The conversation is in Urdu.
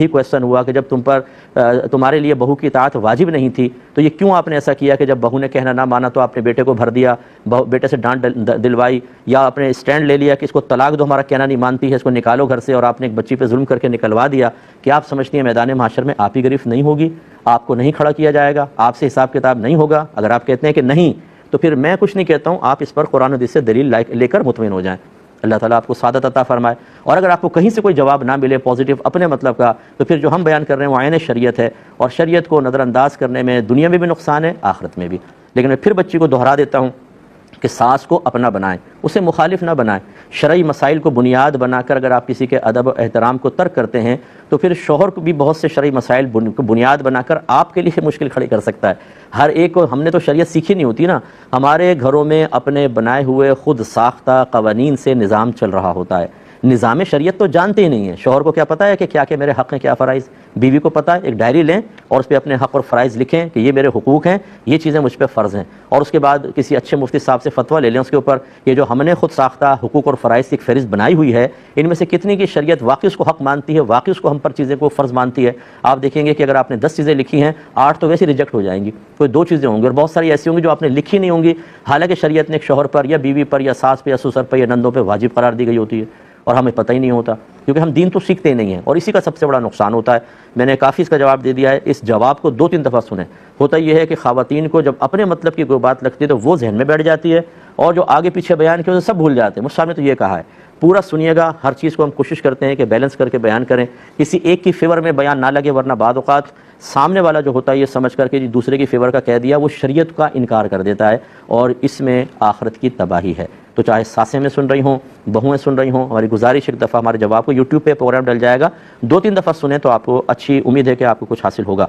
ہی کویشچن ہوا کہ جب تمہارے لیے بہو کی اطاعت واجب نہیں تھی تو یہ کیوں آپ نے ایسا کیا کہ جب بہو نے کہنا نہ مانا تو آپ نے بیٹے کو بھر دیا، بیٹے سے ڈانٹ دلوائی، یا آپ نے اسٹینڈ لے لیا کہ اس کو طلاق دو، ہمارا کہنا نہیں مانتی ہے، اس کو نکالو گھر سے، اور آپ نے ایک بچی پہ ظلم کر کے نکلوا دیا؟ کہ آپ سمجھتی ہیں میدان محشر میں آپ ہی گرفت نہیں ہوگی، آپ کو نہیں کھڑا کیا جائے گا، آپ سے حساب کتاب نہیں ہوگا؟ اگر آپ کہتے ہیں کہ نہیں تو پھر میں کچھ نہیں کہتا ہوں، آپ اس پر قرآن و حدیث سے دلیل لے کر مطمئن ہو جائیں۔ اللہ تعالیٰ آپ کو سعادت عطا فرمائے۔ اور اگر آپ کو کہیں سے کوئی جواب نہ ملے پازیٹیو اپنے مطلب کا، تو پھر جو ہم بیان کر رہے ہیں وہ عین شریعت ہے، اور شریعت کو نظر انداز کرنے میں دنیا میں بھی نقصان ہے، آخرت میں بھی۔ لیکن میں پھر بچی کو دہرا دیتا ہوں کہ ساس کو اپنا بنائیں، اسے مخالف نہ بنائیں۔ شرعی مسائل کو بنیاد بنا کر اگر آپ کسی کے ادب و احترام کو ترک کرتے ہیں تو پھر شوہر کو بھی بہت سے شرعی مسائل کو بنیاد بنا کر آپ کے لیے مشکل کھڑی کر سکتا ہے۔ ہر ایک کو ہم نے تو شریعت سیکھی نہیں ہوتی نا، ہمارے گھروں میں اپنے بنائے ہوئے خود ساختہ قوانین سے نظام چل رہا ہوتا ہے۔ نظام شریعت تو جانتے ہی نہیں ہیں۔ شوہر کو کیا پتہ ہے کہ کیا میرے حق ہیں، کیا فرائض؟ بیوی کو پتہ ہے؟ ایک ڈائری لیں اور اس پہ اپنے حق اور فرائض لکھیں کہ یہ میرے حقوق ہیں، یہ چیزیں مجھ پہ فرض ہیں، اور اس کے بعد کسی اچھے مفتی صاحب سے فتویٰ لے لیں اس کے اوپر، یہ جو ہم نے خود ساختہ حقوق اور فرائض کی ایک فہرست بنائی ہوئی ہے، ان میں سے کتنی کی شریعت واقعی اس کو حق مانتی ہے، واقعی اس کو ہم پر چیزیں کو فرض مانتی ہے؟ آپ دیکھیں گے کہ اگر آپ نے 10 چیزیں لکھی ہیں، 8 تو ویسے ریجیکٹ ہو جائیں گی، کوئی 2 چیزیں ہوں گی، اور بہت ساری ایسی ہوں گی جو آپ نے لکھی نہیں ہوں گی، حالانکہ شریعت نے ایک شوہر پر یا بیوی پر یا ساس پہ یا سسر پہ یا نندوں پہ واجب قرار دی گئی ہوتی ہے، اور ہمیں پتہ ہی نہیں ہوتا، کیونکہ ہم دین تو سیکھتے ہی نہیں ہیں، اور اسی کا سب سے بڑا نقصان ہوتا ہے۔ میں نے کافی اس کا جواب دے دیا ہے، اس جواب کو 2-3 دفعہ سنیں۔ ہوتا یہ ہے کہ خواتین کو جب اپنے مطلب کی کوئی بات لگتی ہے تو وہ ذہن میں بیٹھ جاتی ہے، اور جو آگے پیچھے بیان کیا سب بھول جاتے ہیں۔ مجھ نے تو یہ کہا ہے، پورا سنیے گا، ہر چیز کو ہم کوشش کرتے ہیں کہ بیلنس کر کے بیان کریں، کسی ایک کی فیور میں بیان نہ لگے، ورنہ بعض اوقات سامنے والا جو ہوتا ہے یہ سمجھ کر کے دوسرے کی فیور کا کہہ دیا، وہ شریعت کا انکار کر دیتا ہے، اور اس میں آخرت کی تباہی ہے۔ تو چاہے ساسیں میں سن رہی ہوں، بہویں سن رہی ہوں، ہماری گزارش ایک دفعہ ہمارے جواب کو یوٹیوب پہ پروگرام ڈل جائے گا، 2-3 دفعہ سنیں تو آپ کو اچھی امید ہے کہ آپ کو کچھ حاصل ہوگا۔